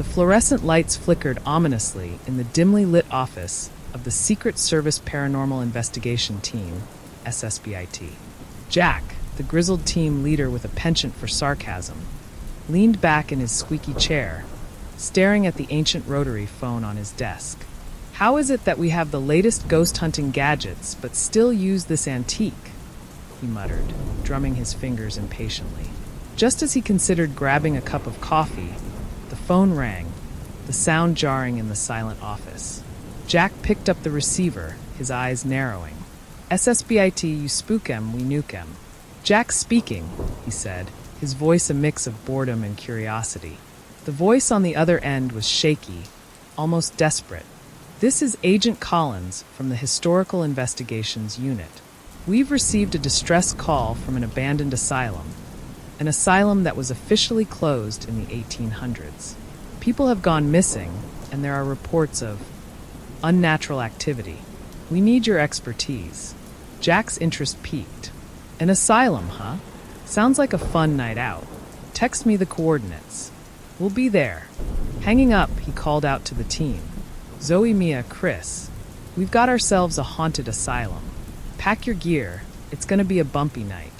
The fluorescent lights flickered ominously in the dimly lit office of the Secret Service Paranormal Investigation Team, SSBIT. Jack, the grizzled team leader with a penchant for sarcasm, leaned back in his squeaky chair, staring at the ancient rotary phone on his desk. How is it that we have the latest ghost-hunting gadgets but still use this antique? He muttered, drumming his fingers impatiently. Just as he considered grabbing a cup of coffee, the phone rang, the sound jarring in the silent office. Jack picked up the receiver, his eyes narrowing. SSBIT, you spook 'em, we nuke 'em. Jack speaking, he said, his voice a mix of boredom and curiosity. The voice on the other end was shaky, almost desperate. This is Agent Collins from the Historical Investigations Unit. We've received a distress call from an abandoned asylum that was officially closed in the 1800s. People have gone missing, and there are reports of unnatural activity. We need your expertise. Jack's interest peaked. An asylum, huh? Sounds like a fun night out. Text me the coordinates. We'll be there. Hanging up, he called out to the team. Zoe, Mia, Chris, we've got ourselves a haunted asylum. Pack your gear. It's going to be a bumpy night.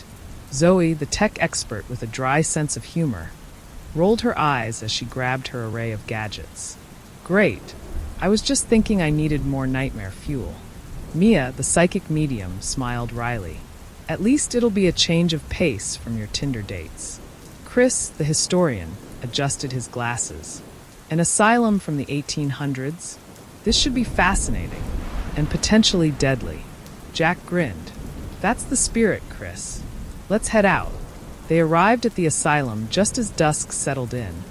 Zoe, the tech expert with a dry sense of humor, rolled her eyes as she grabbed her array of gadgets. Great. I was just thinking I needed more nightmare fuel. Mia, the psychic medium, smiled wryly. At least it'll be a change of pace from your Tinder dates. Chris, the historian, adjusted his glasses. An asylum from the 1800s? This should be fascinating, and potentially deadly. Jack grinned. That's the spirit, Chris. Let's head out. They arrived at the asylum just as dusk settled in,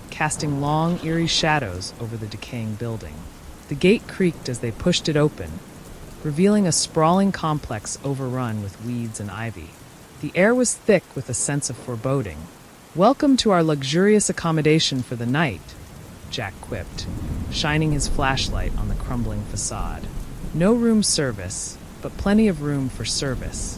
casting long, eerie shadows over the decaying building. The gate creaked as they pushed it open, revealing a sprawling complex overrun with weeds and ivy. The air was thick with a sense of foreboding. Welcome to our luxurious accommodation for the night, Jack quipped, shining his flashlight on the crumbling facade. No room service, but plenty of room for service.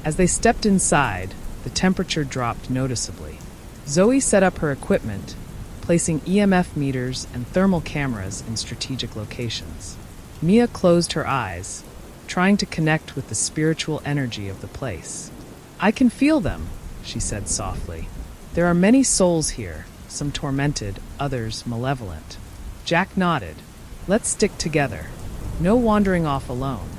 As they stepped inside, the temperature dropped noticeably. Zoe set up her equipment, placing EMF meters and thermal cameras in strategic locations. Mia closed her eyes, trying to connect with the spiritual energy of the place. I can feel them, she said softly. There are many souls here, some tormented, others malevolent. Jack nodded. Let's stick together. No wandering off alone.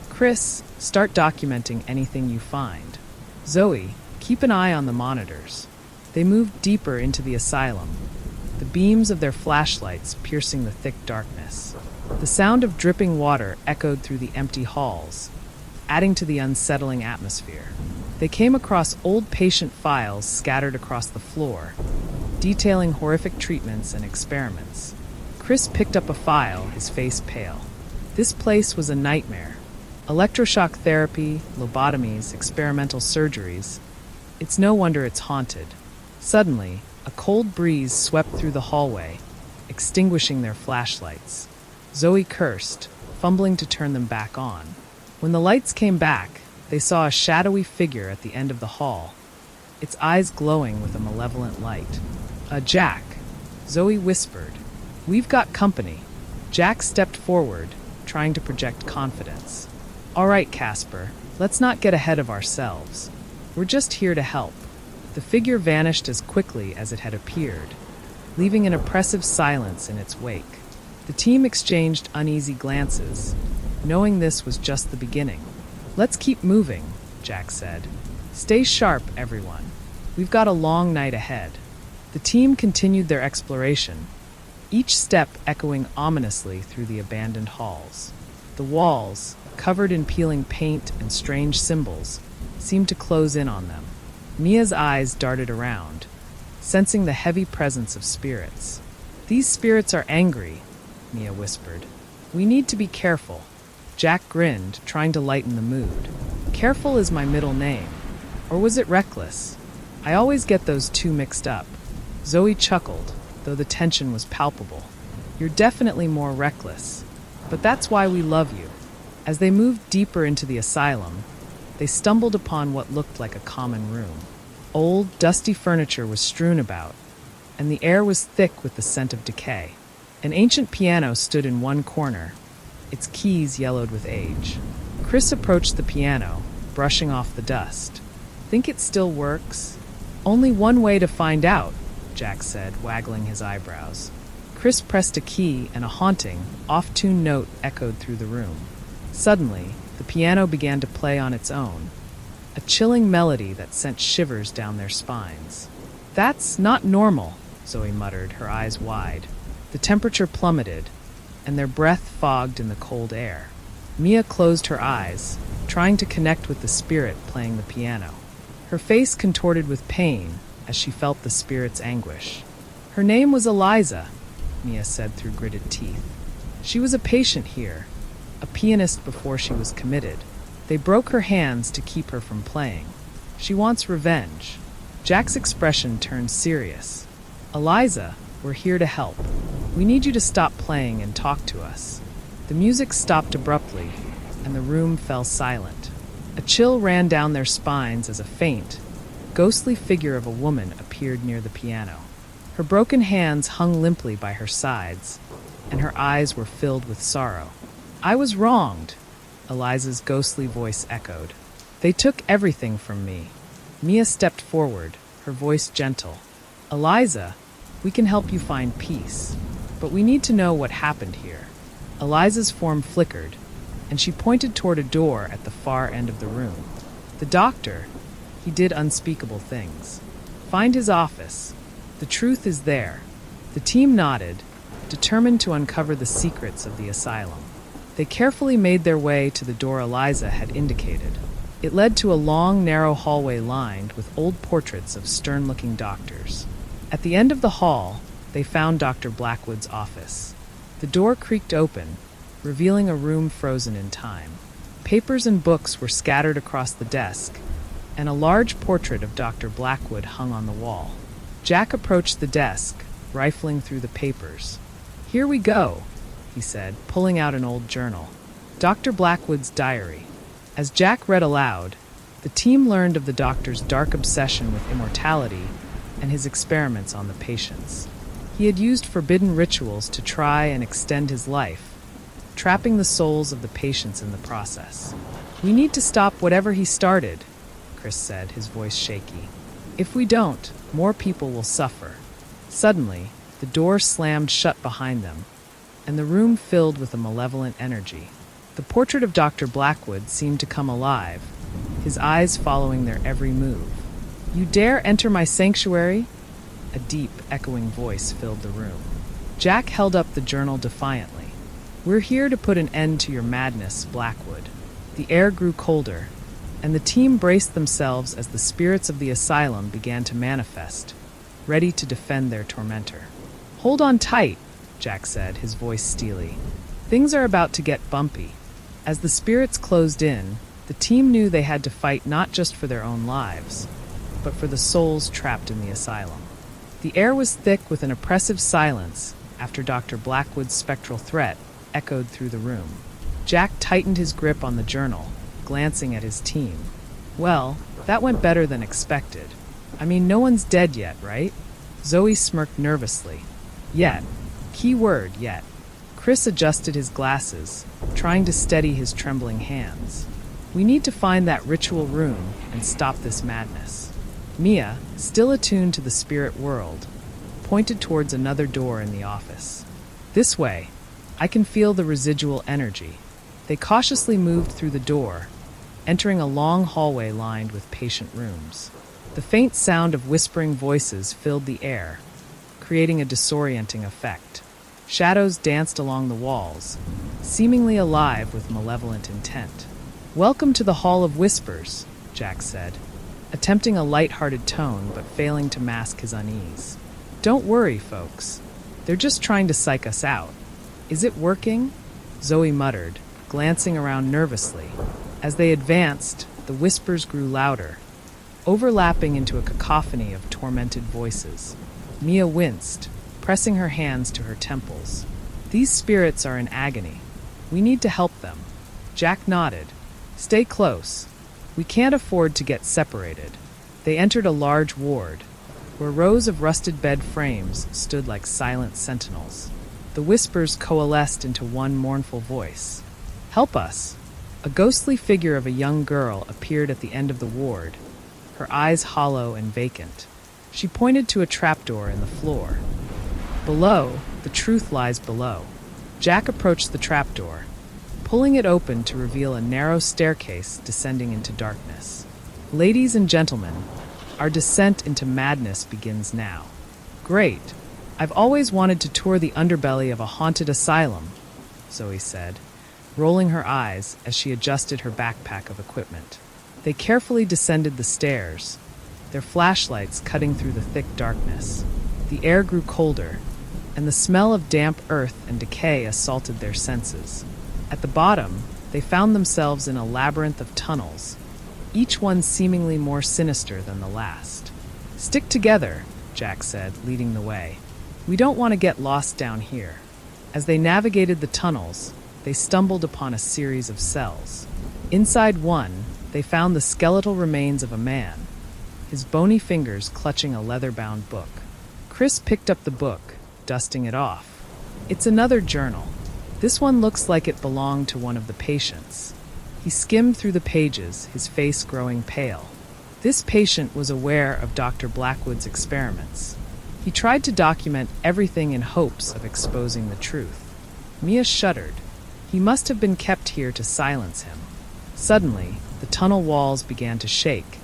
Chris, start documenting anything you find. Zoe, keep an eye on the monitors. They moved deeper into the asylum, the beams of their flashlights piercing the thick darkness. The sound of dripping water echoed through the empty halls, adding to the unsettling atmosphere. They came across old patient files scattered across the floor, detailing horrific treatments and experiments. Chris picked up a file, his face pale. This place was a nightmare. Electroshock therapy, lobotomies, experimental surgeries. It's no wonder it's haunted. Suddenly, a cold breeze swept through the hallway, extinguishing their flashlights. Zoe cursed, fumbling to turn them back on. When the lights came back, they saw a shadowy figure at the end of the hall, its eyes glowing with a malevolent light. Jack, Zoe whispered. We've got company. Jack stepped forward, trying to project confidence. All right, Casper, let's not get ahead of ourselves. We're just here to help. The figure vanished as quickly as it had appeared, leaving an oppressive silence in its wake. The team exchanged uneasy glances, knowing this was just the beginning. Let's keep moving, Jack said. Stay sharp, everyone. We've got a long night ahead. The team continued their exploration, each step echoing ominously through the abandoned halls. The walls, covered in peeling paint and strange symbols, seemed to close in on them. Mia's eyes darted around, sensing the heavy presence of spirits. These spirits are angry, Mia whispered. We need to be careful. Jack grinned, trying to lighten the mood. Careful is my middle name. Or was it reckless? I always get those two mixed up. Zoe chuckled, though the tension was palpable. You're definitely more reckless. But that's why we love you. As they moved deeper into the asylum, they stumbled upon what looked like a common room. Old, dusty furniture was strewn about, and the air was thick with the scent of decay. An ancient piano stood in one corner, its keys yellowed with age. Chris approached the piano, brushing off the dust. "Think it still works?" "Only one way to find out," Jack said, waggling his eyebrows. Chris pressed a key and a haunting, off-tune note echoed through the room. Suddenly, the piano began to play on its own, a chilling melody that sent shivers down their spines. "That's not normal," Zoe muttered, her eyes wide. The temperature plummeted, and their breath fogged in the cold air. Mia closed her eyes, trying to connect with the spirit playing the piano. Her face contorted with pain as she felt the spirit's anguish. "Her name was Eliza," Mia said through gritted teeth. "She was a patient here, a pianist before she was committed. They broke her hands to keep her from playing. She wants revenge." Jack's expression turned serious. "Eliza, we're here to help. We need you to stop playing and talk to us." The music stopped abruptly, and the room fell silent. A chill ran down their spines as a faint, ghostly figure of a woman appeared near the piano. Her broken hands hung limply by her sides, and her eyes were filled with sorrow. "I was wronged," Eliza's ghostly voice echoed. "They took everything from me." Mia stepped forward, her voice gentle. "Eliza, we can help you find peace, but we need to know what happened here." Eliza's form flickered, and she pointed toward a door at the far end of the room. "The doctor, he did unspeakable things. Find his office. The truth is there." The team nodded, determined to uncover the secrets of the asylum. They carefully made their way to the door Eliza had indicated. It led to a long, narrow hallway lined with old portraits of stern-looking doctors. At the end of the hall, they found Dr. Blackwood's office. The door creaked open, revealing a room frozen in time. Papers and books were scattered across the desk, and a large portrait of Dr. Blackwood hung on the wall. Jack approached the desk, rifling through the papers. "Here we go," he said, pulling out an old journal. Dr. Blackwood's diary. As Jack read aloud, the team learned of the doctor's dark obsession with immortality and his experiments on the patients. He had used forbidden rituals to try and extend his life, trapping the souls of the patients in the process. "We need to stop whatever he started," Chris said, his voice shaky. "If we don't, more people will suffer." Suddenly, the door slammed shut behind them, and the room filled with a malevolent energy. The portrait of Dr. Blackwood seemed to come alive, his eyes following their every move. "You dare enter my sanctuary?" A deep, echoing voice filled the room. Jack held up the journal defiantly. "We're here to put an end to your madness, Blackwood." The air grew colder, and the team braced themselves as the spirits of the asylum began to manifest, ready to defend their tormentor. "Hold on tight," Jack said, his voice steely. "Things are about to get bumpy." As the spirits closed in, the team knew they had to fight not just for their own lives, but for the souls trapped in the asylum. The air was thick with an oppressive silence after Dr. Blackwood's spectral threat echoed through the room. Jack tightened his grip on the journal, glancing at his team. "Well, that went better than expected. I mean, no one's dead yet, right?" Zoe smirked nervously. "Yet. Key word, yet." Chris adjusted his glasses, trying to steady his trembling hands. "We need to find that ritual room and stop this madness." Mia, still attuned to the spirit world, pointed towards another door in the office. "This way. I can feel the residual energy." They cautiously moved through the door, entering a long hallway lined with patient rooms. The faint sound of whispering voices filled the air, creating a disorienting effect. Shadows danced along the walls, seemingly alive with malevolent intent. "Welcome to the Hall of Whispers," Jack said, attempting a light-hearted tone but failing to mask his unease. "Don't worry, folks. They're just trying to psych us out." "Is it working?" Zoe muttered, glancing around nervously. As they advanced, the whispers grew louder, overlapping into a cacophony of tormented voices. Mia winced, pressing her hands to her temples. "These spirits are in agony. We need to help them." Jack nodded. "Stay close. We can't afford to get separated." They entered a large ward, where rows of rusted bed frames stood like silent sentinels. The whispers coalesced into one mournful voice. "Help us!" A ghostly figure of a young girl appeared at the end of the ward, her eyes hollow and vacant. She pointed to a trapdoor in the floor. "Below, the truth lies below." Jack approached the trapdoor, pulling it open to reveal a narrow staircase descending into darkness. "Ladies and gentlemen, our descent into madness begins now." "Great. I've always wanted to tour the underbelly of a haunted asylum," Zoe said, rolling her eyes as she adjusted her backpack of equipment. They carefully descended the stairs, their flashlights cutting through the thick darkness. The air grew colder, and the smell of damp earth and decay assaulted their senses. At the bottom, they found themselves in a labyrinth of tunnels, each one seemingly more sinister than the last. "Stick together," Jack said, leading the way. "We don't want to get lost down here." As they navigated the tunnels, they stumbled upon a series of cells. Inside one, they found the skeletal remains of a man, his bony fingers clutching a leather-bound book. Chris picked up the book, dusting it off. "It's another journal. This one looks like it belonged to one of the patients." He skimmed through the pages, his face growing pale. This patient was aware of Dr. Blackwood's experiments. He tried to document everything in hopes of exposing the truth. Mia shuddered. He must have been kept here to silence him. Suddenly, the tunnel walls began to shake,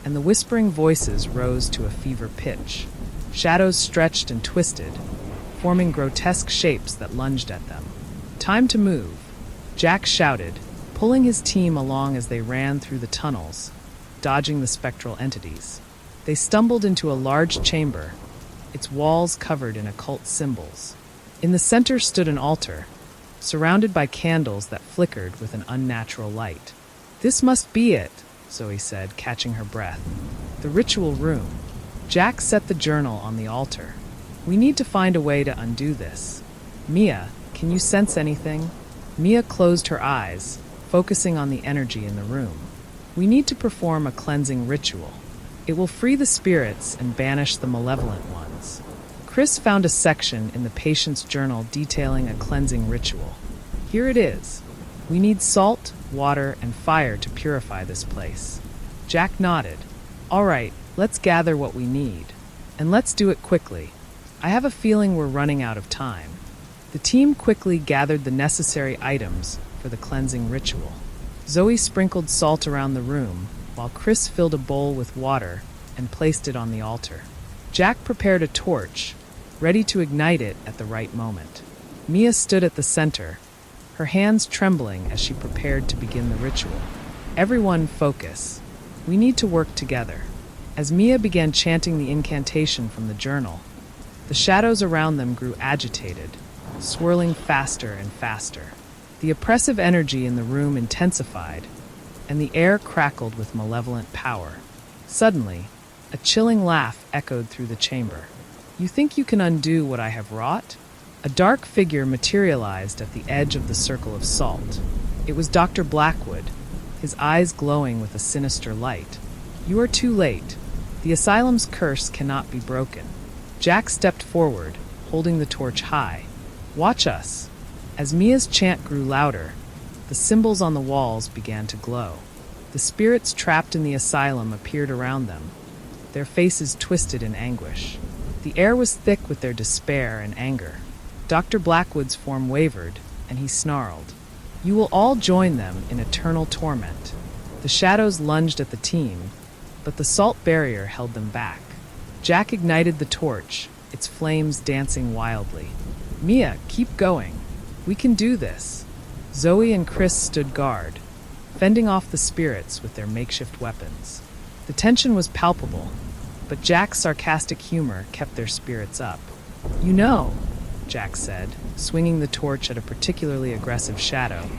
and the whispering voices rose to a fever pitch. Shadows stretched and twisted, forming grotesque shapes that lunged at them. "Time to move," Jack shouted, pulling his team along as they ran through the tunnels, dodging the spectral entities. They stumbled into a large chamber, its walls covered in occult symbols. In the center stood an altar, surrounded by candles that flickered with an unnatural light. "This must be it," Zoe said, catching her breath. "The ritual room." Jack set the journal on the altar. "We need to find a way to undo this. Mia, can you sense anything?" Mia closed her eyes, focusing on the energy in the room. "We need to perform a cleansing ritual. It will free the spirits and banish the malevolent ones." Chris found a section in the patient's journal detailing a cleansing ritual. "Here it is. We need salt, water, and fire to purify this place." Jack nodded. "All right, let's gather what we need. And let's do it quickly. I have a feeling we're running out of time." The team quickly gathered the necessary items for the cleansing ritual. Zoe sprinkled salt around the room, while Chris filled a bowl with water and placed it on the altar. Jack prepared a torch, ready to ignite it at the right moment. Mia stood at the center, her hands trembling as she prepared to begin the ritual. "Everyone focus. We need to work together." As Mia began chanting the incantation from the journal, the shadows around them grew agitated, swirling faster and faster. The oppressive energy in the room intensified, and the air crackled with malevolent power. Suddenly, a chilling laugh echoed through the chamber. "You think you can undo what I have wrought?" A dark figure materialized at the edge of the circle of salt. It was Dr. Blackwood, his eyes glowing with a sinister light. "You are too late. The asylum's curse cannot be broken." Jack stepped forward, holding the torch high. "Watch us." As Mia's chant grew louder, the symbols on the walls began to glow. The spirits trapped in the asylum appeared around them, their faces twisted in anguish. The air was thick with their despair and anger. Dr. Blackwood's form wavered, and he snarled, "You will all join them in eternal torment." The shadows lunged at the team, but the salt barrier held them back. Jack ignited the torch, its flames dancing wildly. "Mia, keep going. We can do this." Zoe and Chris stood guard, fending off the spirits with their makeshift weapons. The tension was palpable, but Jack's sarcastic humor kept their spirits up. "You know," Jack said, swinging the torch at a particularly aggressive shadow,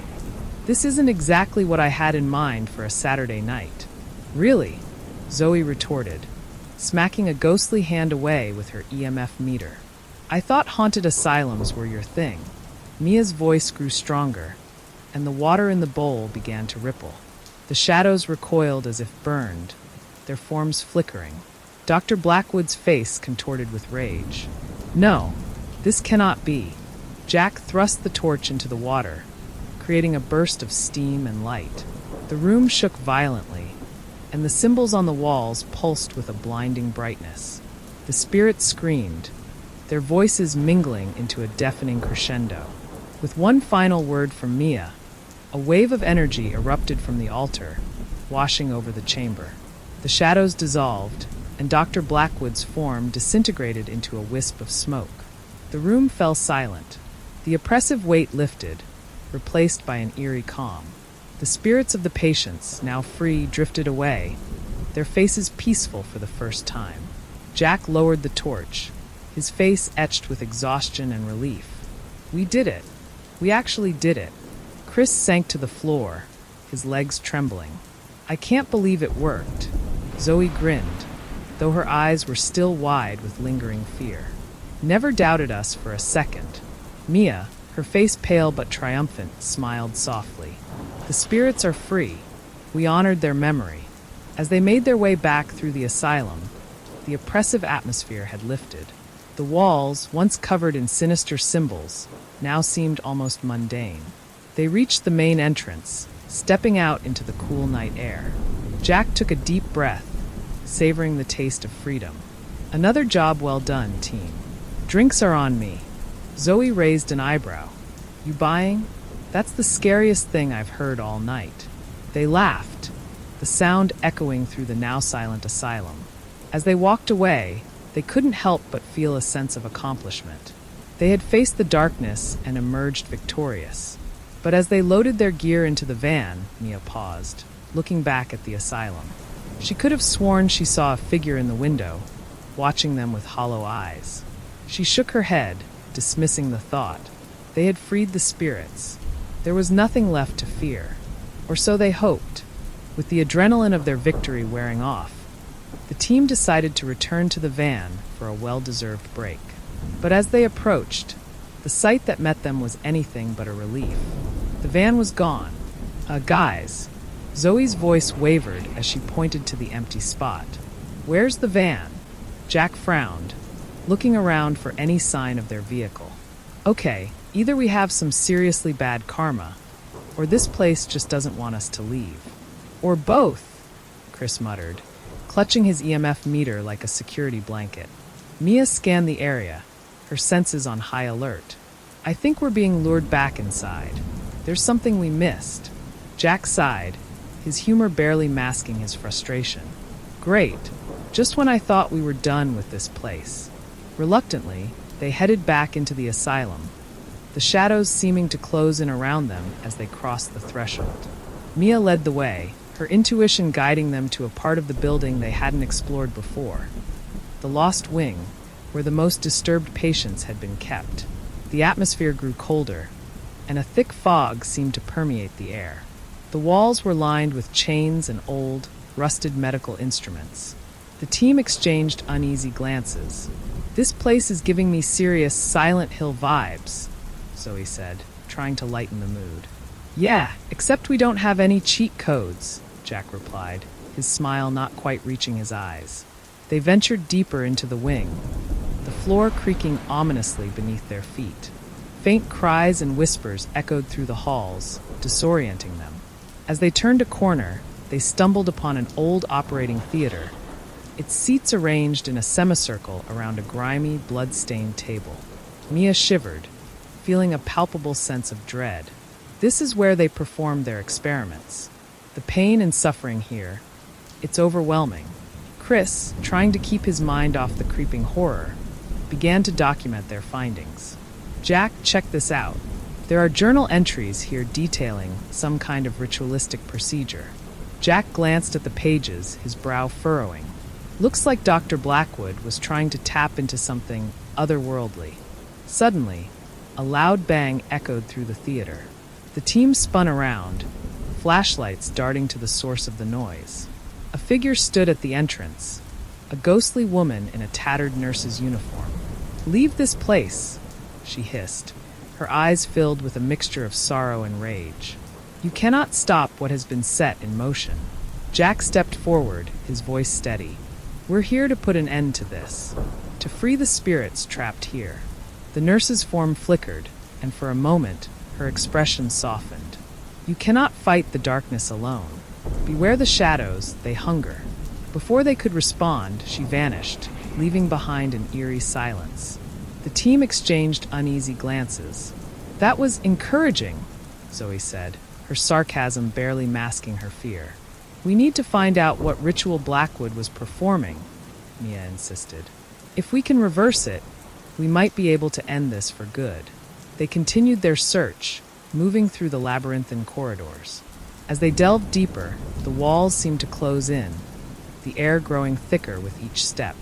"this isn't exactly what I had in mind for a Saturday night." "Really?" Zoe retorted, smacking a ghostly hand away with her EMF meter. "I thought haunted asylums were your thing." Mia's voice grew stronger, and the water in the bowl began to ripple. The shadows recoiled as if burned, their forms flickering. Dr. Blackwood's face contorted with rage. No, this cannot be. Jack thrust the torch into the water, creating a burst of steam and light. The room shook violently, and the symbols on the walls pulsed with a blinding brightness. The spirits screamed, their voices mingling into a deafening crescendo. With one final word from Mia, a wave of energy erupted from the altar, washing over the chamber. The shadows dissolved, and Dr. Blackwood's form disintegrated into a wisp of smoke. The room fell silent. The oppressive weight lifted, replaced by an eerie calm. The spirits of the patients, now free, drifted away, their faces peaceful for the first time. Jack lowered the torch, his face etched with exhaustion and relief. We did it. We actually did it. Chris sank to the floor, his legs trembling. I can't believe it worked. Zoe grinned, though her eyes were still wide with lingering fear. Never doubted us for a second. Mia, her face pale but triumphant, smiled softly. The spirits are free. We honored their memory. As they made their way back through the asylum, the oppressive atmosphere had lifted. The walls, once covered in sinister symbols, now seemed almost mundane. They reached the main entrance, stepping out into the cool night air. Jack took a deep breath, savoring the taste of freedom. Another job well done, team. Drinks are on me. Zoe raised an eyebrow. You buying? That's the scariest thing I've heard all night. They laughed, the sound echoing through the now silent asylum. As they walked away, they couldn't help but feel a sense of accomplishment. They had faced the darkness and emerged victorious. But as they loaded their gear into the van, Mia paused, looking back at the asylum. She could have sworn she saw a figure in the window, watching them with hollow eyes. She shook her head, dismissing the thought. They had freed the spirits. There was nothing left to fear. Or so they hoped. With the adrenaline of their victory wearing off, the team decided to return to the van for a well-deserved break. But as they approached, the sight that met them was anything but a relief. The van was gone. Guys. Zoe's voice wavered as she pointed to the empty spot. Where's the van? Jack frowned, looking around for any sign of their vehicle. Okay, either we have some seriously bad karma, or this place just doesn't want us to leave. Or both, Chris muttered, clutching his EMF meter like a security blanket. Mia scanned the area, her senses on high alert. I think we're being lured back inside. There's something we missed. Jack sighed, his humor barely masking his frustration. Great. Just when I thought we were done with this place. Reluctantly, they headed back into the asylum, the shadows seeming to close in around them as they crossed the threshold. Mia led the way, her intuition guiding them to a part of the building they hadn't explored before. The lost wing, where the most disturbed patients had been kept. The atmosphere grew colder, and a thick fog seemed to permeate the air. The walls were lined with chains and old, rusted medical instruments. The team exchanged uneasy glances. This place is giving me serious Silent Hill vibes, Zoe said, trying to lighten the mood. Yeah, except we don't have any cheat codes, Jack replied, his smile not quite reaching his eyes. They ventured deeper into the wing, the floor creaking ominously beneath their feet. Faint cries and whispers echoed through the halls, disorienting them. As they turned a corner, they stumbled upon an old operating theater, its seats arranged in a semicircle around a grimy, blood-stained table. Mia shivered, feeling a palpable sense of dread. This is where they performed their experiments. The pain and suffering here, it's overwhelming. Chris, trying to keep his mind off the creeping horror, began to document their findings. Jack, check this out. There are journal entries here detailing some kind of ritualistic procedure. Jack glanced at the pages, his brow furrowing. Looks like Dr. Blackwood was trying to tap into something otherworldly. Suddenly, a loud bang echoed through the theater. The team spun around, flashlights darting to the source of the noise. A figure stood at the entrance, a ghostly woman in a tattered nurse's uniform. "Leave this place," she hissed, her eyes filled with a mixture of sorrow and rage. "You cannot stop what has been set in motion." Jack stepped forward, his voice steady. We're here to put an end to this, to free the spirits trapped here. The nurse's form flickered, and for a moment, her expression softened. You cannot fight the darkness alone. Beware the shadows, they hunger. Before they could respond, she vanished, leaving behind an eerie silence. The team exchanged uneasy glances. That was encouraging, Zoe said, her sarcasm barely masking her fear. We need to find out what ritual Blackwood was performing, Mia insisted. If we can reverse it, we might be able to end this for good. They continued their search, moving through the labyrinthine corridors. As they delved deeper, the walls seemed to close in, the air growing thicker with each step.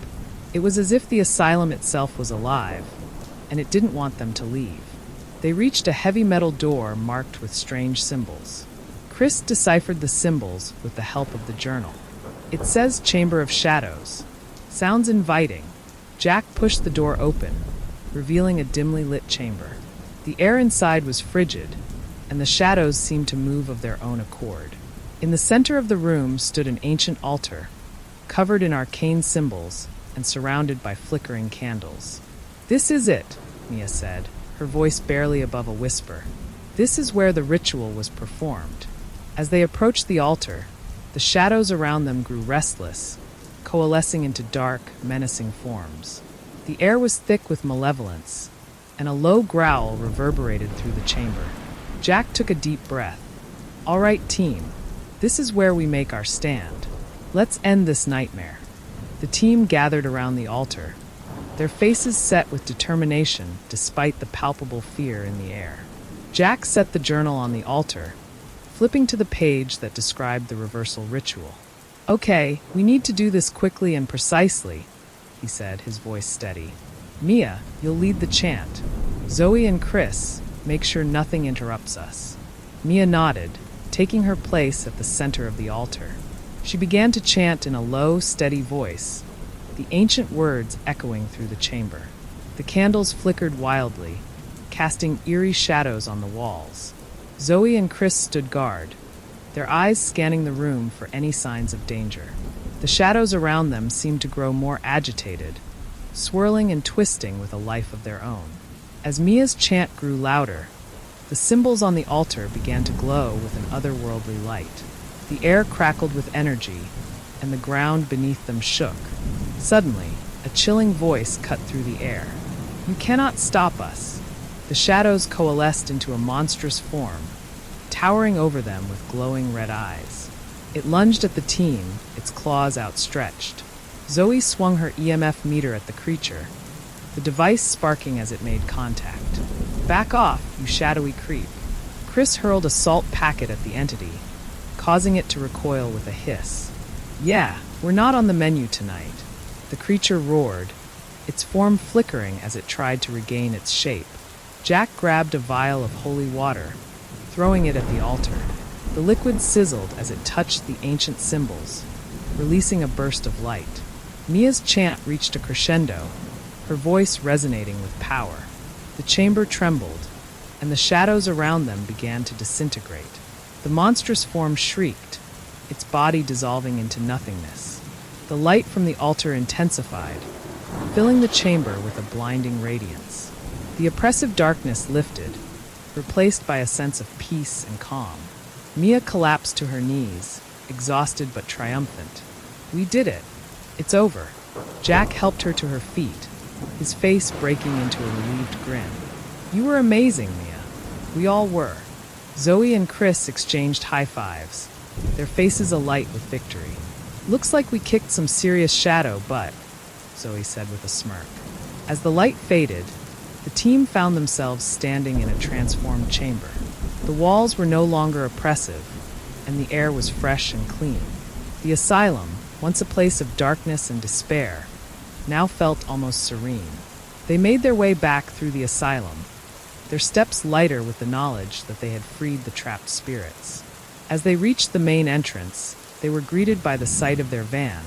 It was as if the asylum itself was alive, and it didn't want them to leave. They reached a heavy metal door marked with strange symbols. Chris deciphered the symbols with the help of the journal. It says Chamber of Shadows. Sounds inviting. Jack pushed the door open, revealing a dimly lit chamber. The air inside was frigid, and the shadows seemed to move of their own accord. In the center of the room stood an ancient altar, covered in arcane symbols and surrounded by flickering candles. This is it, Mia said, her voice barely above a whisper. This is where the ritual was performed. As they approached the altar, the shadows around them grew restless, coalescing into dark, menacing forms. The air was thick with malevolence, and a low growl reverberated through the chamber. Jack took a deep breath. All right, team, this is where we make our stand. Let's end this nightmare. The team gathered around the altar, their faces set with determination despite the palpable fear in the air. Jack set the journal on the altar, flipping to the page that described the reversal ritual. Okay, we need to do this quickly and precisely, he said, his voice steady. Mia, you'll lead the chant. Zoe and Chris, make sure nothing interrupts us. Mia nodded, taking her place at the center of the altar. She began to chant in a low, steady voice, the ancient words echoing through the chamber. The candles flickered wildly, casting eerie shadows on the walls. Zoe and Chris stood guard, their eyes scanning the room for any signs of danger. The shadows around them seemed to grow more agitated, swirling and twisting with a life of their own. As Mia's chant grew louder, the symbols on the altar began to glow with an otherworldly light. The air crackled with energy, and the ground beneath them shook. Suddenly, a chilling voice cut through the air. You cannot stop us. The shadows coalesced into a monstrous form, towering over them with glowing red eyes. It lunged at the team, its claws outstretched. Zoe swung her EMF meter at the creature, the device sparking as it made contact. Back off, you shadowy creep. Chris hurled a salt packet at the entity, causing it to recoil with a hiss. Yeah, we're not on the menu tonight. The creature roared, its form flickering as it tried to regain its shape. Jack grabbed a vial of holy water, throwing it at the altar. The liquid sizzled as it touched the ancient symbols, releasing a burst of light. Mia's chant reached a crescendo, her voice resonating with power. The chamber trembled, and the shadows around them began to disintegrate. The monstrous form shrieked, its body dissolving into nothingness. The light from the altar intensified, filling the chamber with a blinding radiance. The oppressive darkness lifted, replaced by a sense of peace and calm. Mia collapsed to her knees, exhausted but triumphant. We did it. It's over. Jack helped her to her feet, his face breaking into a relieved grin. You were amazing, Mia. We all were. Zoe and Chris exchanged high fives, their faces alight with victory. Looks like we kicked some serious shadow butt, Zoe said with a smirk. As the light faded, the team found themselves standing in a transformed chamber. The walls were no longer oppressive, and the air was fresh and clean. The asylum, once a place of darkness and despair, now felt almost serene. They made their way back through the asylum, their steps lighter with the knowledge that they had freed the trapped spirits. As they reached the main entrance, they were greeted by the sight of their van,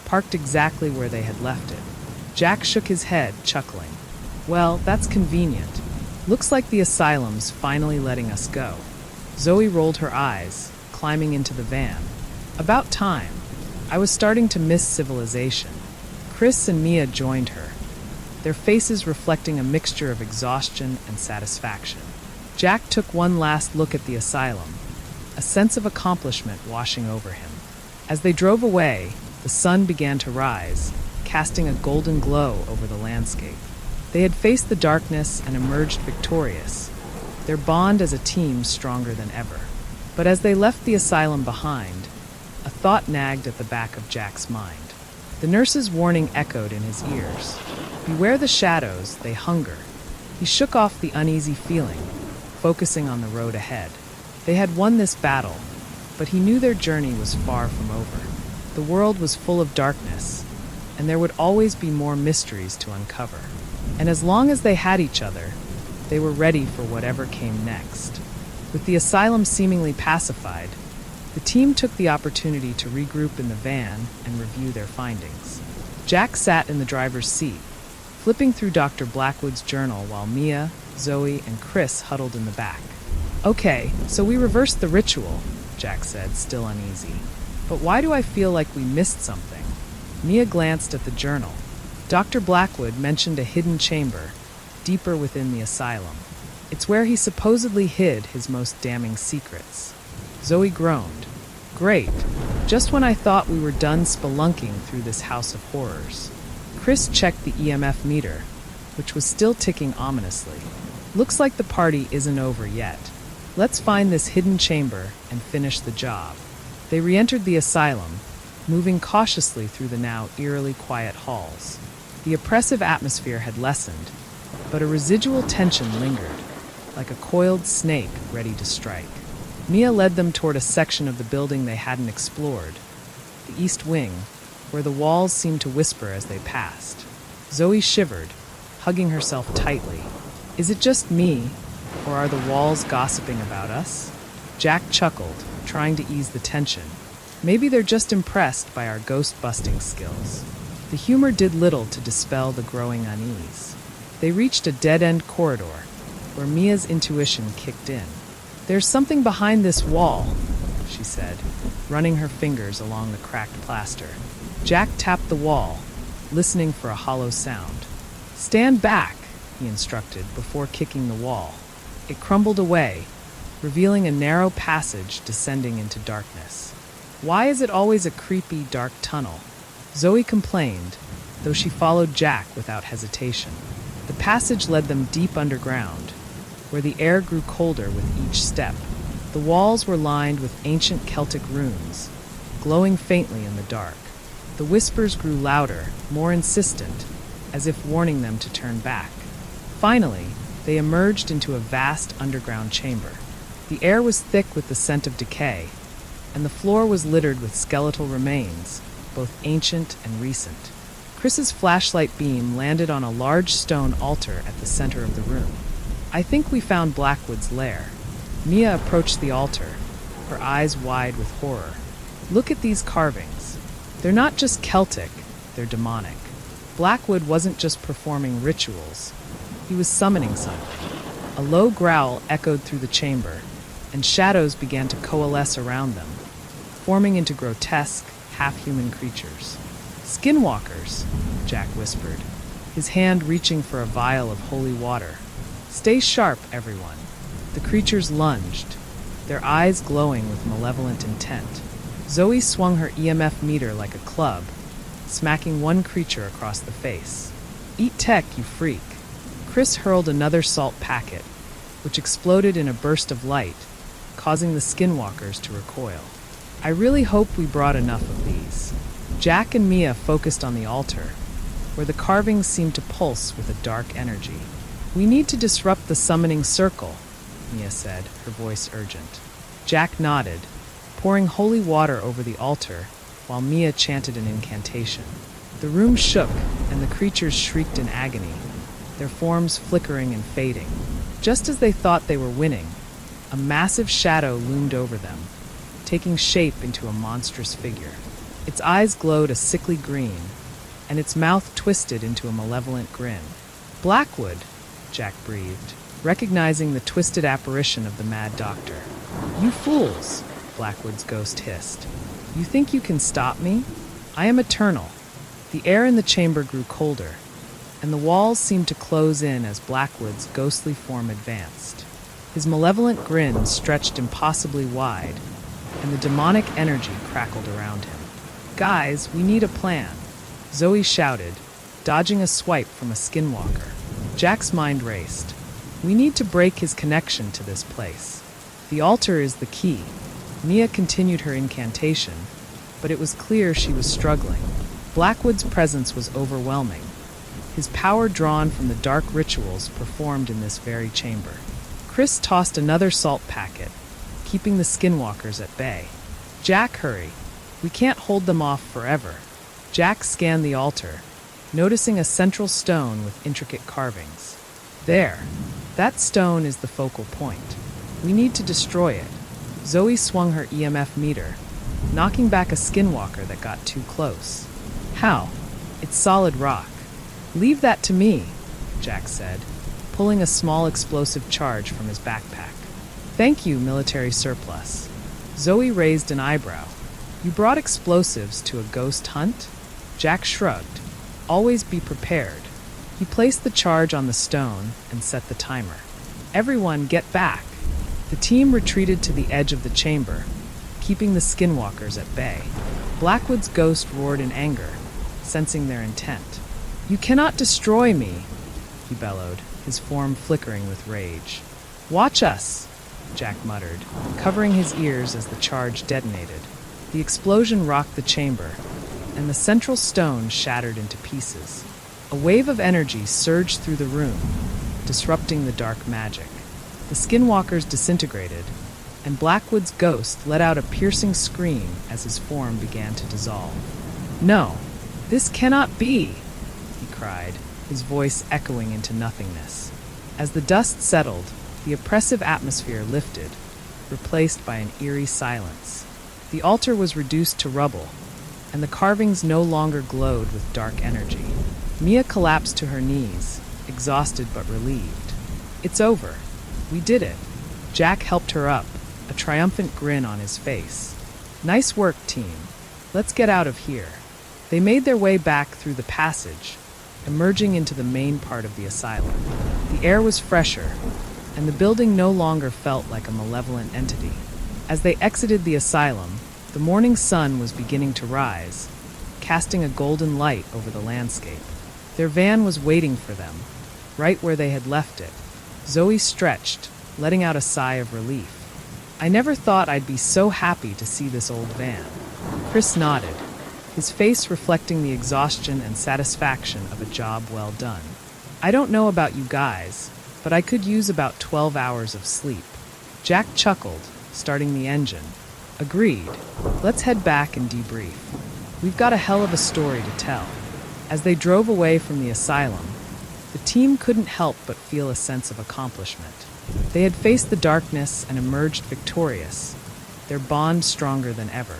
parked exactly where they had left it. Jack shook his head, chuckling. Well, that's convenient. Looks like the asylum's finally letting us go. Zoe rolled her eyes, climbing into the van. About time. I was starting to miss civilization. Chris and Mia joined her, their faces reflecting a mixture of exhaustion and satisfaction. Jack took one last look at the asylum, a sense of accomplishment washing over him. As they drove away, the sun began to rise, casting a golden glow over the landscape. They had faced the darkness and emerged victorious, their bond as a team stronger than ever. But as they left the asylum behind, a thought nagged at the back of Jack's mind. The nurse's warning echoed in his ears. Beware the shadows, they hunger. He shook off the uneasy feeling, focusing on the road ahead. They had won this battle, but he knew their journey was far from over. The world was full of darkness, and there would always be more mysteries to uncover. And as long as they had each other, they were ready for whatever came next. With the asylum seemingly pacified, the team took the opportunity to regroup in the van and review their findings. Jack sat in the driver's seat, flipping through Dr. Blackwood's journal while Mia, Zoe, and Chris huddled in the back. "Okay, so we reversed the ritual," Jack said, still uneasy. "But why do I feel like we missed something?" Mia glanced at the journal. Dr. Blackwood mentioned a hidden chamber, deeper within the asylum. It's where he supposedly hid his most damning secrets. Zoe groaned. "Great, just when I thought we were done spelunking through this house of horrors." Chris checked the EMF meter, which was still ticking ominously. "Looks like the party isn't over yet. Let's find this hidden chamber and finish the job." They re-entered the asylum, moving cautiously through the now eerily quiet halls. The oppressive atmosphere had lessened, but a residual tension lingered, like a coiled snake ready to strike. Mia led them toward a section of the building they hadn't explored, the east wing, where the walls seemed to whisper as they passed. Zoe shivered, hugging herself tightly. "Is it just me, or are the walls gossiping about us?" Jack chuckled, trying to ease the tension. "Maybe they're just impressed by our ghost-busting skills." The humor did little to dispel the growing unease. They reached a dead-end corridor, where Mia's intuition kicked in. "There's something behind this wall," she said, running her fingers along the cracked plaster. Jack tapped the wall, listening for a hollow sound. "Stand back," he instructed before kicking the wall. It crumbled away, revealing a narrow passage descending into darkness. "Why is it always a creepy, dark tunnel?" Zoe complained, though she followed Jack without hesitation. The passage led them deep underground, where the air grew colder with each step. The walls were lined with ancient Celtic runes, glowing faintly in the dark. The whispers grew louder, more insistent, as if warning them to turn back. Finally, they emerged into a vast underground chamber. The air was thick with the scent of decay, and the floor was littered with skeletal remains, both ancient and recent. Chris's flashlight beam landed on a large stone altar at the center of the room. "I think we found Blackwood's lair." Mia approached the altar, her eyes wide with horror. "Look at these carvings. They're not just Celtic, they're demonic." Blackwood wasn't just performing rituals, he was summoning something. A low growl echoed through the chamber, and shadows began to coalesce around them, forming into grotesque, half-human creatures. "Skinwalkers," Jack whispered, his hand reaching for a vial of holy water. "Stay sharp, everyone." The creatures lunged, their eyes glowing with malevolent intent. Zoe swung her EMF meter like a club, smacking one creature across the face. "Eat tech, you freak." Chris hurled another salt packet, which exploded in a burst of light, causing the skinwalkers to recoil. "I really hope we brought enough of these." Jack and Mia focused on the altar, where the carvings seemed to pulse with a dark energy. "We need to disrupt the summoning circle," Mia said, her voice urgent. Jack nodded, pouring holy water over the altar, while Mia chanted an incantation. The room shook, and the creatures shrieked in agony, their forms flickering and fading. Just as they thought they were winning, a massive shadow loomed over them, taking shape into a monstrous figure. Its eyes glowed a sickly green, and its mouth twisted into a malevolent grin. "Blackwood," Jack breathed, recognizing the twisted apparition of the mad doctor. "You fools," Blackwood's ghost hissed. You think you can stop me? I am eternal. The air in the chamber grew colder, and the walls seemed to close in as Blackwood's ghostly form advanced. His malevolent grin stretched impossibly wide, and the demonic energy crackled around him. Guys, we need a plan, Zoe shouted, dodging a swipe from a skinwalker. Jack's mind raced. We need to break his connection to this place. The altar is the key. Mia continued her incantation, but it was clear she was struggling. Blackwood's presence was overwhelming, his power drawn from the dark rituals performed in this very chamber. Chris tossed another salt packet, keeping the skinwalkers at bay. Jack, hurry. We can't hold them off forever. Jack scanned the altar, noticing a central stone with intricate carvings. There. That stone is the focal point. We need to destroy it. Zoe swung her EMF meter, knocking back a skinwalker that got too close. How? It's solid rock. Leave that to me, Jack said, pulling a small explosive charge from his backpack. Thank you, military surplus. Zoe raised an eyebrow. You brought explosives to a ghost hunt? Jack shrugged. Always be prepared. He placed the charge on the stone and set the timer. Everyone, get back. The team retreated to the edge of the chamber, keeping the skinwalkers at bay. Blackwood's ghost roared in anger, sensing their intent. You cannot destroy me, he bellowed, his form flickering with rage. Watch us, Jack muttered, covering his ears as the charge detonated. The explosion rocked the chamber, and the central stone shattered into pieces. A wave of energy surged through the room, disrupting the dark magic. The skinwalkers disintegrated, and Blackwood's ghost let out a piercing scream as his form began to dissolve. No, this cannot be, he cried, his voice echoing into nothingness. As the dust settled, the oppressive atmosphere lifted, replaced by an eerie silence. The altar was reduced to rubble, and the carvings no longer glowed with dark energy. Mia collapsed to her knees, exhausted but relieved. It's over. We did it. Jack helped her up, a triumphant grin on his face. Nice work, team. Let's get out of here. They made their way back through the passage, emerging into the main part of the asylum. The air was fresher, and the building no longer felt like a malevolent entity. As they exited the asylum, the morning sun was beginning to rise, casting a golden light over the landscape. Their van was waiting for them, right where they had left it. Zoe stretched, letting out a sigh of relief. I never thought I'd be so happy to see this old van. Chris nodded, his face reflecting the exhaustion and satisfaction of a job well done. I don't know about you guys, but I could use about 12 hours of sleep. Jack chuckled, starting the engine. Agreed. Let's head back and debrief. We've got a hell of a story to tell. As they drove away from the asylum, the team couldn't help but feel a sense of accomplishment. They had faced the darkness and emerged victorious, their bond stronger than ever.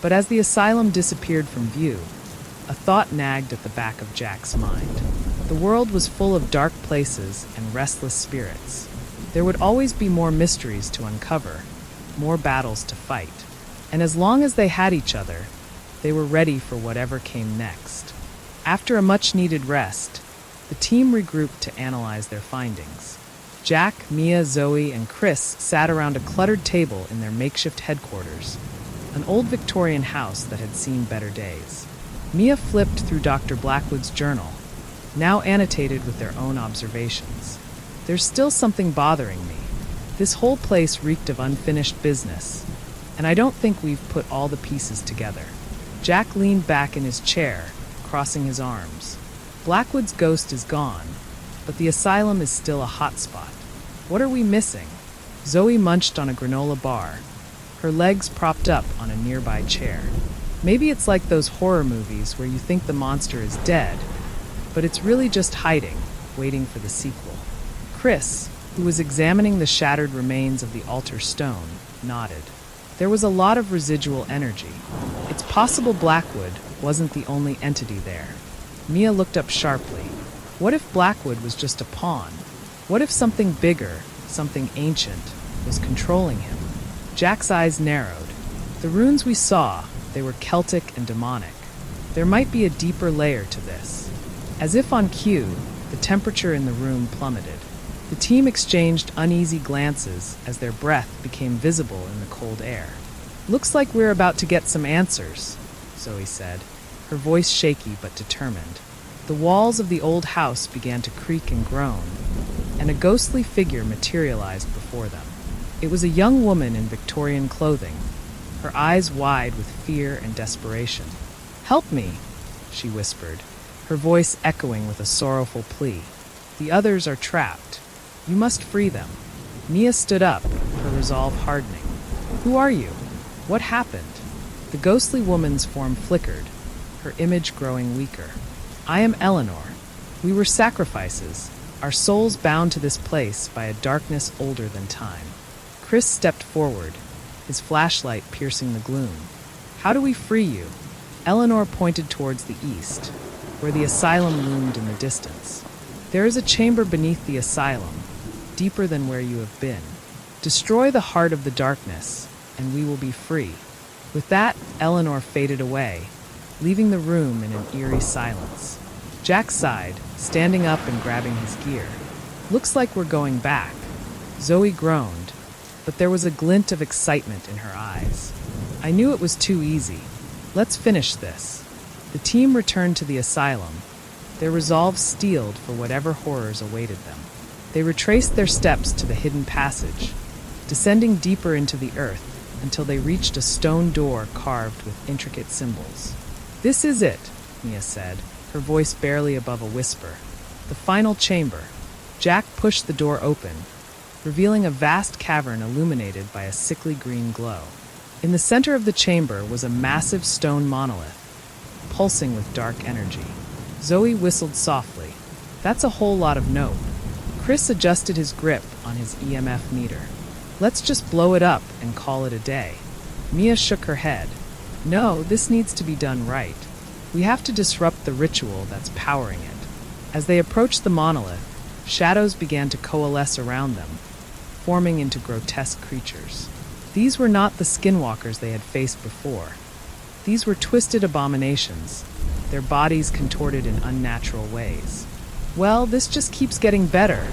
But as the asylum disappeared from view, a thought nagged at the back of Jack's mind. The world was full of dark places and restless spirits. There would always be more mysteries to uncover, more battles to fight. And as long as they had each other, they were ready for whatever came next. After a much-needed rest, the team regrouped to analyze their findings. Jack, Mia, Zoe, and Chris sat around a cluttered table in their makeshift headquarters, an old Victorian house that had seen better days. Mia flipped through Dr. Blackwood's journal, now annotated with their own observations. There's still something bothering me. This whole place reeked of unfinished business, and I don't think we've put all the pieces together. Jack leaned back in his chair, crossing his arms. Blackwood's ghost is gone, but the asylum is still a hot spot. What are we missing? Zoe munched on a granola bar, her legs propped up on a nearby chair. Maybe it's like those horror movies where you think the monster is dead, but it's really just hiding, waiting for the sequel. Chris, who was examining the shattered remains of the altar stone, nodded. There was a lot of residual energy. It's possible Blackwood wasn't the only entity there. Mia looked up sharply. What if Blackwood was just a pawn? What if something bigger, something ancient, was controlling him? Jack's eyes narrowed. The runes we saw, They were Celtic and demonic. There might be a deeper layer to this. As if on cue, the temperature in the room plummeted. The team exchanged uneasy glances as their breath became visible in the cold air. "Looks like we're about to get some answers," Zoe said, her voice shaky but determined. The walls of the old house began to creak and groan, and a ghostly figure materialized before them. It was a young woman in Victorian clothing, her eyes wide with fear and desperation. "Help me," she whispered, her voice echoing with a sorrowful plea. "The others are trapped. You must free them." Mia stood up, her resolve hardening. "Who are you? What happened?" The ghostly woman's form flickered, her image growing weaker. "I am Eleanor. We were sacrifices, our souls bound to this place by a darkness older than time." Chris stepped forward, his flashlight piercing the gloom. "How do we free you?" Eleanor pointed towards the east, where the asylum loomed in the distance. "There is a chamber beneath the asylum, deeper than where you have been. Destroy the heart of the darkness, and we will be free." With that, Eleanor faded away, leaving the room in an eerie silence. Jack sighed, standing up and grabbing his gear. "Looks like we're going back." Zoe groaned, but there was a glint of excitement in her eyes. "I knew it was too easy. Let's finish this." The team returned to the asylum, their resolve steeled for whatever horrors awaited them. They retraced their steps to the hidden passage, descending deeper into the earth until they reached a stone door carved with intricate symbols. "This is it," Mia said, her voice barely above a whisper. "The final chamber." Jack pushed the door open, revealing a vast cavern illuminated by a sickly green glow. In the center of the chamber was a massive stone monolith, pulsing with dark energy. Zoe whistled softly. "That's a whole lot of note." Chris adjusted his grip on his EMF meter. "Let's just blow it up and call it a day." Mia shook her head. "No, this needs to be done right. We have to disrupt the ritual that's powering it." As they approached the monolith, shadows began to coalesce around them, forming into grotesque creatures. These were not the skinwalkers they had faced before. These were twisted abominations, their bodies contorted in unnatural ways. "Well, this just keeps getting better,"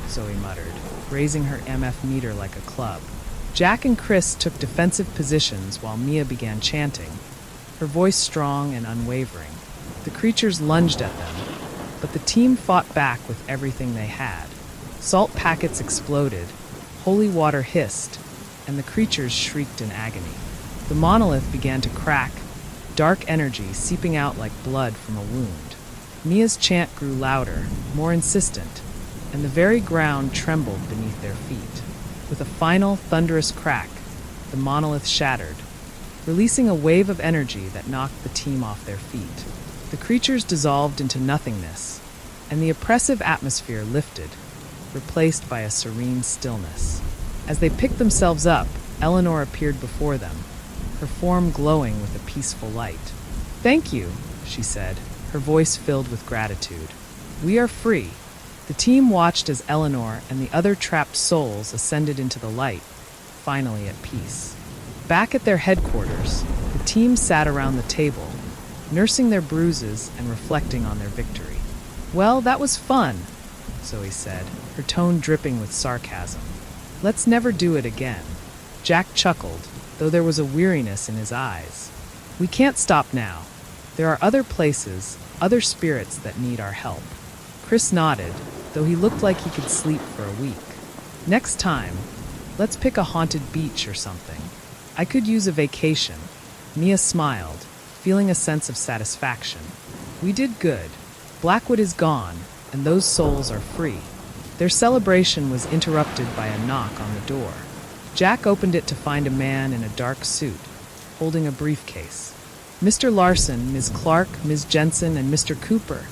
Zoe muttered, raising her MF meter like a club. Jack and Chris took defensive positions while Mia began chanting, her voice strong and unwavering. The creatures lunged at them, but the team fought back with everything they had. Salt packets exploded, holy water hissed, and the creatures shrieked in agony. The monolith began to crack, dark energy seeping out like blood from a wound. Mia's chant grew louder, more insistent, and the very ground trembled beneath their feet. With a final, thunderous crack, the monolith shattered, releasing a wave of energy that knocked the team off their feet. The creatures dissolved into nothingness, and the oppressive atmosphere lifted, replaced by a serene stillness. As they picked themselves up, Eleanor appeared before them, her form glowing with a peaceful light. "Thank you," she said, her voice filled with gratitude. "We are free." The team watched as Eleanor and the other trapped souls ascended into the light, finally at peace. Back at their headquarters, the team sat around the table, nursing their bruises and reflecting on their victory. "Well, that was fun," Zoe said, her tone dripping with sarcasm. "Let's never do it again." Jack chuckled, though there was a weariness in his eyes. "We can't stop now. There are other places, other spirits that need our help." Chris nodded, though he looked like he could sleep for a week. "Next time, let's pick a haunted beach or something. I could use a vacation." Mia smiled, feeling a sense of satisfaction. "We did good. Blackwood is gone, and those souls are free." Their celebration was interrupted by a knock on the door. Jack opened it to find a man in a dark suit, holding a briefcase. "Mr. Larson, Ms. Clark, Ms. Jensen, and Mr. Cooper?"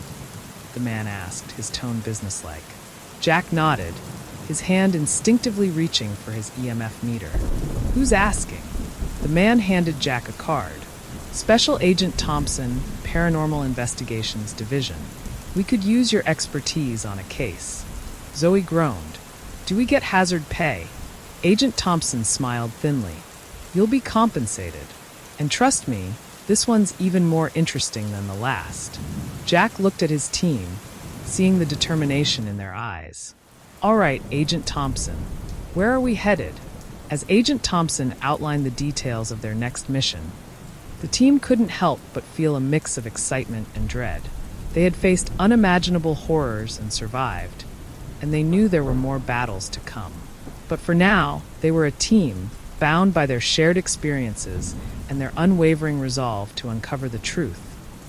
the man asked, his tone businesslike. Jack nodded, his hand instinctively reaching for his EMF meter. "Who's asking?" The man handed Jack a card. "Special Agent Thompson, Paranormal Investigations Division. We could use your expertise on a case." Zoe groaned. "Do we get hazard pay?" Agent Thompson smiled thinly. "You'll be compensated. And trust me, this one's even more interesting than the last. Jack looked at his team, seeing the determination in their eyes. All right, Agent Thompson, where are we headed? As Agent Thompson outlined the details of their next mission, the team couldn't help but feel a mix of excitement and dread. They had faced unimaginable horrors and survived, and they knew there were more battles to come. But for now, they were a team, bound by their shared experiences and their unwavering resolve to uncover the truth,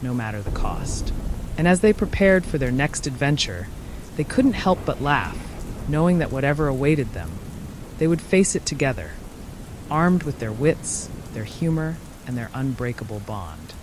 no matter the cost. And as they prepared for their next adventure, they couldn't help but laugh, knowing that whatever awaited them, they would face it together, armed with their wits, their humor, and their unbreakable bond.